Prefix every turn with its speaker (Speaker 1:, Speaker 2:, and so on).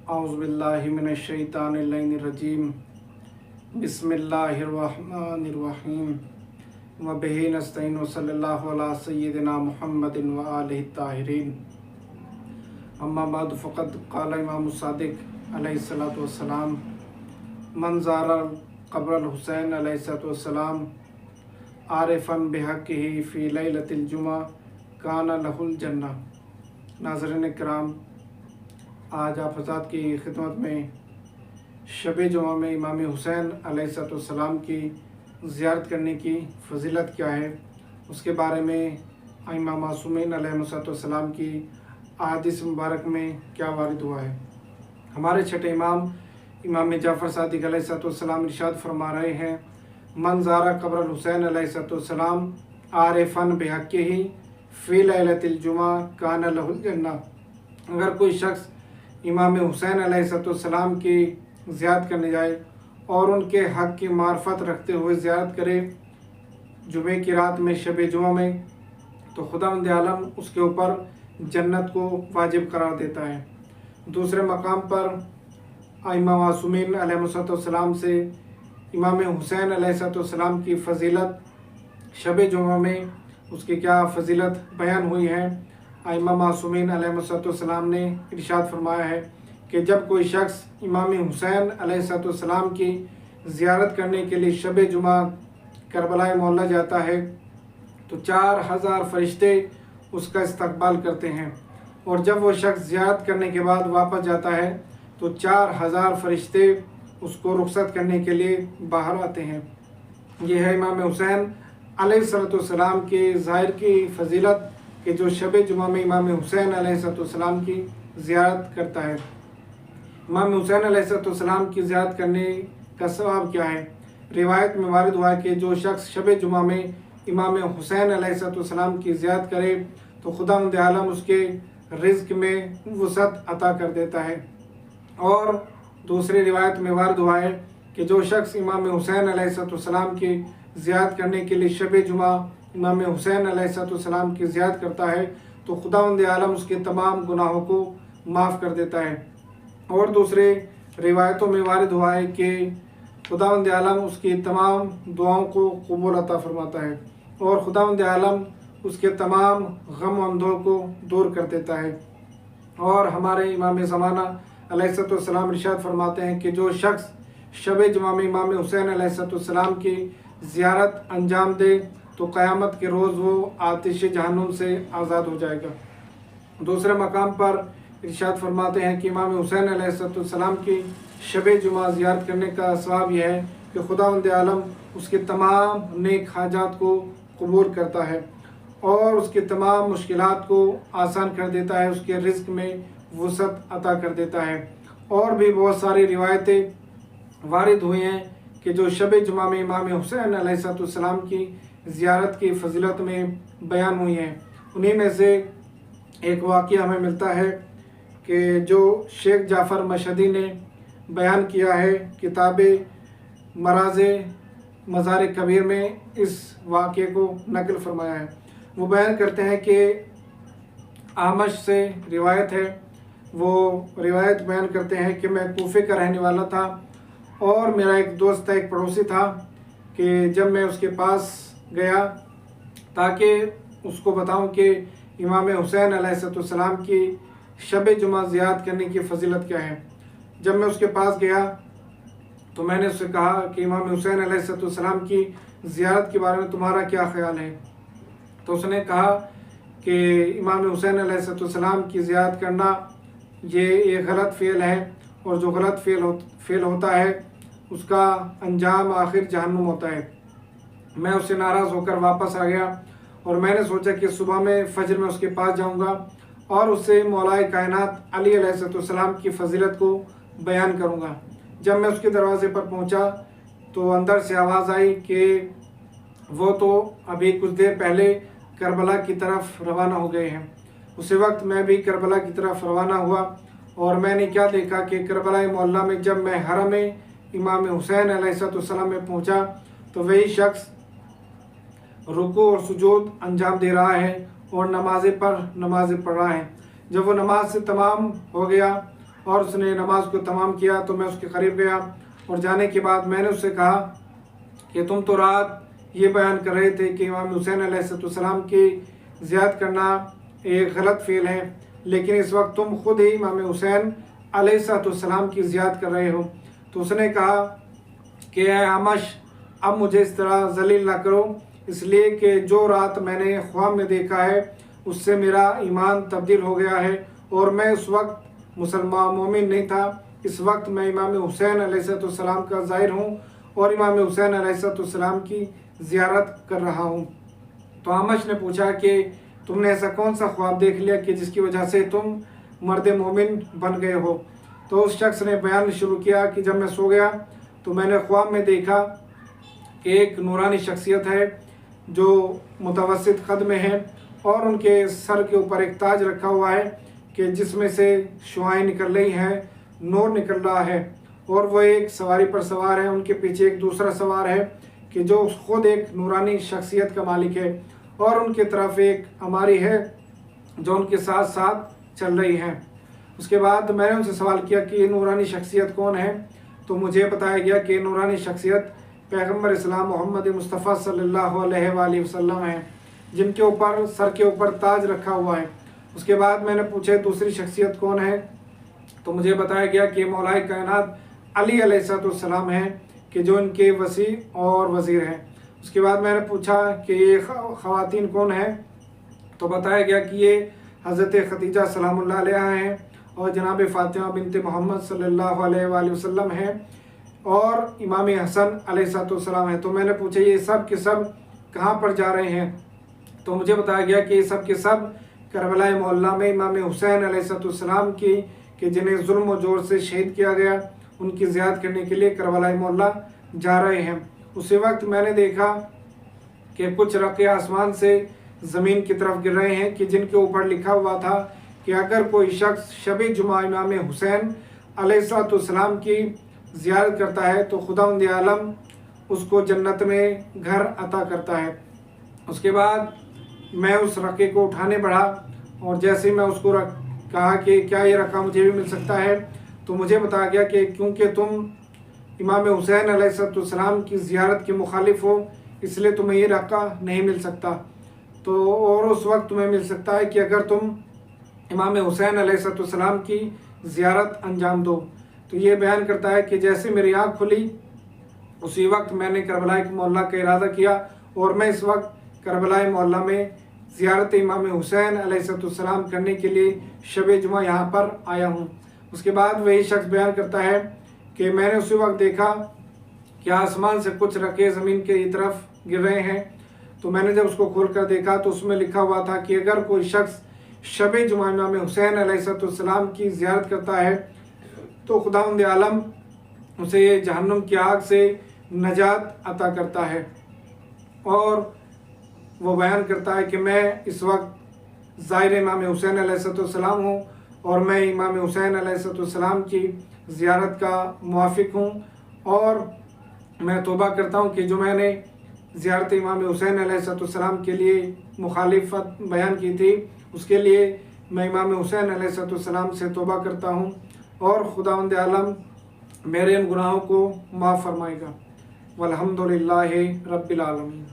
Speaker 1: اعوذ باللہ من الشیطان الرجیم بسم اللہ الرحمن الرحیم وبہ نستعین وصلی اللہ علی سیدنا محمد وآلہ الطاہرین اما بعد فقد قال امام الصادق علیہ الصلوۃ والسلام من زار قبر الحسین علیہ الصلوۃ والسلام عارفا بحقہ فی لیلۃ الجمعہ کان لہ الجنہ۔ ناظرین کرام، آج آپ حضرات کی خدمت میں شب جمعہ میں امام حسین علیہ السلام کی زیارت کرنے کی فضیلت کیا ہے، اس کے بارے میں ائمہ معصومین علیہ السلام کی احادیث مبارک میں کیا وارد ہوا ہے۔ ہمارے چھٹے امام جعفر صادق علیہ السلام ارشاد فرما رہے ہیں، من زار قبر الحسین علیہ السلام عارفا بحقہ فی لیلۃ الجمعہ کان لہ الجنہ۔ اگر کوئی شخص امام حسین علیہ السلام کی زیارت کرنے جائے اور ان کے حق کی معرفت رکھتے ہوئے زیارت کرے جمعے کی رات میں، شب جمعہ میں، تو خداوند عالم اس کے اوپر جنت کو واجب قرار دیتا ہے۔ دوسرے مقام پر ائمہ معصومین علیہ السلام سے امام حسین علیہ السلام کی فضیلت شب جمعہ میں اس کی کیا فضیلت بیان ہوئی ہے۔ ائمہ معصومین علیہ السلام نے ارشاد فرمایا ہے کہ جب کوئی شخص امام حسین علیہ السلام کی زیارت کرنے کے لیے شب جمعہ کربلا معلیٰ جاتا ہے تو 4000 فرشتے اس کا استقبال کرتے ہیں، اور جب وہ شخص زیارت کرنے کے بعد واپس جاتا ہے تو 4000 فرشتے اس کو رخصت کرنے کے لیے باہر آتے ہیں۔ یہ ہے امام حسین علیہ السلام کے ظاہر کی فضیلت کہ جو شب جمعہ میں امام حسین علیہ السلام کی زیارت کرتا ہے۔ امام حسین علیہ السلام کی زیارت کرنے کا ثواب کیا ہے؟ روایت میں وارد ہوا ہے کہ جو شخص شب جمعہ میں امام حسین علیہ السلام کی زیارت کرے تو خداوند عالم اس کے رزق میں وسعت عطا کر دیتا ہے۔ اور دوسری روایت میں وارد ہوا ہے کہ جو شخص امام حسین علیہ السلام کی زیارت کرنے کے لیے شب جمعہ امام حسین علیہ السلام کی زیارت کرتا ہے تو خداوند عالم اس کے تمام گناہوں کو معاف کر دیتا ہے۔ اور دوسرے روایتوں میں وارد ہوا ہے کہ خداوند عالم اس کی تمام دعاؤں کو قبول عطا فرماتا ہے، اور خداوند عالم اس کے تمام غم و اندوہ کو دور کر دیتا ہے۔ اور ہمارے امام زمانہ علیہ السلام ارشاد فرماتے ہیں کہ جو شخص شب جمعہ میں امام حسین علیہ السلام کی زیارت انجام دے تو قیامت کے روز وہ آتش جہنم سے آزاد ہو جائے گا۔ دوسرے مقام پر ارشاد فرماتے ہیں کہ امام حسین علیہ السلام کی شب جمعہ زیارت کرنے کا ثواب یہ ہے کہ خداوند عالم اس کے تمام نیک حاجات کو قبول کرتا ہے اور اس کے تمام مشکلات کو آسان کر دیتا ہے، اس کے رزق میں وسعت عطا کر دیتا ہے۔ اور بھی بہت ساری روایتیں وارد ہوئی ہیں کہ جو شب جمعہ میں امام حسین علیہ السلام کی زیارت کی فضیلت میں بیان ہوئی ہیں۔ انہی میں سے ایک واقعہ ہمیں ملتا ہے کہ جو شیخ جعفر مشہدی نے بیان کیا ہے کتاب مراز مزار کبیر میں، اس واقعے کو نقل فرمایا ہے۔ وہ بیان کرتے ہیں کہ اعمش سے روایت ہے، وہ روایت بیان کرتے ہیں کہ میں کوفے کا رہنے والا تھا اور میرا ایک دوست تھا، ایک پڑوسی تھا، کہ جب میں اس کے پاس گیا تاکہ اس کو بتاؤں کہ امام حسین علیہ السلام کی شب جمعہ زیارت کرنے کی فضیلت کیا ہے، جب میں اس کے پاس گیا تو میں نے اس سے کہا کہ امام حسین علیہ السلام کی زیارت کے بارے میں تمہارا کیا خیال ہے؟ تو اس نے کہا کہ امام حسین علیہ السلام کی زیارت کرنا یہ ایک غلط فعل ہے، اور جو غلط فعل ہوتا ہے اس کا انجام آخر جہنم ہوتا ہے۔ میں اس سے ناراض ہو کر واپس آ گیا، اور میں نے سوچا کہ صبح میں فجر میں اس کے پاس جاؤں گا اور اس سے مولا کائنات علی علیہ السلام کی فضیلت کو بیان کروں گا۔ جب میں اس کے دروازے پر پہنچا تو اندر سے آواز آئی کہ وہ تو ابھی کچھ دیر پہلے کربلا کی طرف روانہ ہو گئے ہیں۔ اسی وقت میں بھی کربلا کی طرف روانہ ہوا، اور میں نے کیا دیکھا کہ کربلا معلیٰ میں جب میں حرم امام حسین علیہ السلام میں پہنچا تو وہی شخص رکوع اور سجود انجام دے رہا ہے اور نماز پڑھ رہا ہے۔ جب وہ نماز سے تمام ہو گیا اور اس نے نماز کو تمام کیا تو میں اس کے قریب گیا اور جانے کے بعد میں نے اس سے کہا کہ تم تو رات یہ بیان کر رہے تھے کہ امام حسین علیہ السلام کی زیارت کرنا ایک غلط فعل ہے، لیکن اس وقت تم خود ہی امام حسین علیہ السلام کی زیارت کر رہے ہو۔ تو اس نے کہا کہ اے اعمش، اب مجھے اس طرح ذلیل نہ کرو، اس لیے کہ جو رات میں نے خواب میں دیکھا ہے اس سے میرا ایمان تبدیل ہو گیا ہے اور میں اس وقت مسلمان مومن نہیں تھا۔ اس وقت میں امام حسین علیہ السلام کا ظاہر ہوں اور امام حسین علیہ السلام کی زیارت کر رہا ہوں۔ تو اعمش نے پوچھا کہ تم نے ایسا کون سا خواب دیکھ لیا کہ جس کی وجہ سے تم مرد مومن بن گئے ہو؟ تو اس شخص نے بیان شروع کیا کہ جب میں سو گیا تو میں نے خواب میں دیکھا کہ ایک نورانی شخصیت ہے جو متوسط قد میں ہے اور ان کے سر کے اوپر ایک تاج رکھا ہوا ہے کہ جس میں سے شعائیں نکل رہی ہیں، نور نکل رہا ہے، اور وہ ایک سواری پر سوار ہے، ان کے پیچھے ایک دوسرا سوار ہے کہ جو خود ایک نورانی شخصیت کا مالک ہے، اور ان کی طرف ایک ہماری ہے جو ان کے ساتھ ساتھ چل رہی ہے۔ اس کے بعد میں نے ان سے سوال کیا کہ یہ نورانی شخصیت کون ہے؟ تو مجھے بتایا گیا کہ نورانی شخصیت پیغمبر اسلام محمد مصطفیٰ صلی اللہ علیہ وآلہ وسلم ہے، جن کے اوپر سر کے اوپر تاج رکھا ہوا ہے۔ اس کے بعد میں نے پوچھا دوسری شخصیت کون ہے؟ تو مجھے بتایا گیا کہ مولا کائنات علی علیہ السلام ہیں کہ جو ان کے وسیع اور وزیر ہیں۔ اس کے بعد میں نے پوچھا کہ یہ خواتین کون ہیں؟ تو بتایا گیا کہ یہ حضرت خدیجہ سلام اللہ علیہ ہیں اور جناب فاطمہ بنت محمد صلی اللہ علیہ وآلہ وسلم ہیں اور امام حسن علیہ السلام ہیں۔ تو میں نے پوچھا یہ سب کے سب کہاں پر جا رہے ہیں؟ تو مجھے بتایا گیا کہ یہ سب کے سب کربلا معلیٰ میں امام حسین علیہ السلام کی کہ جنہیں ظلم و جور سے شہید کیا گیا ان کی زیارت کرنے کے لیے کربلا معلیٰ جا رہے ہیں۔ اسی وقت میں نے دیکھا کہ کچھ رقے آسمان سے زمین کی طرف گر رہے ہیں کہ جن کے اوپر لکھا ہوا تھا کہ اگر کوئی شخص شب جمعہ امام حسین علیہ السلام کی زیارت کرتا ہے تو خداوند عالم اس کو جنت میں گھر عطا کرتا ہے۔ اس کے بعد میں اس رقے کو اٹھانے بڑھا اور جیسے ہی میں اس کو کہا کہ کیا یہ رقہ مجھے بھی مل سکتا ہے، تو مجھے بتایا گیا کہ کیونکہ تم امام حسین علیہ السلام کی زیارت کے مخالف ہو اس لیے تمہیں یہ رقہ نہیں مل سکتا، تو اور اس وقت تمہیں مل سکتا ہے کہ اگر تم امام حسین علیہ السلام کی زیارت انجام دو۔ تو یہ بیان کرتا ہے کہ جیسے میری آنکھ کھلی اسی وقت میں نے کربلا معلیٰ کا ارادہ کیا اور میں اس وقت کربلا معلیٰ میں زیارت امام حسین علیہ السلام کرنے کے لیے شب جمعہ یہاں پر آیا ہوں۔ اس کے بعد وہی شخص بیان کرتا ہے کہ میں نے اسی وقت دیکھا کہ آسمان سے کچھ رقے زمین کی طرف گر رہے ہیں، تو میں نے جب اس کو کھول کر دیکھا تو اس میں لکھا ہوا تھا کہ اگر کوئی شخص شب جمعہ امام حسین علیہ السلام کی زیارت کرتا ہے تو خداوند عالم اسے جہنم کی آگ سے نجات عطا کرتا ہے۔ اور وہ بیان کرتا ہے کہ میں اس وقت زائر امام حسین علیہ السلام ہوں اور میں امام حسین علیہ السلام کی زیارت کا موافق ہوں، اور میں توبہ کرتا ہوں کہ جو میں نے زیارت امام حسین علیہ السلام کے لیے مخالفت بیان کی تھی اس کے لیے میں امام حسین علیہ السلام سے توبہ کرتا ہوں اور خداوند عالم میرے ان گناہوں کو معاف فرمائے گا۔ والحمدللہ رب العالمین۔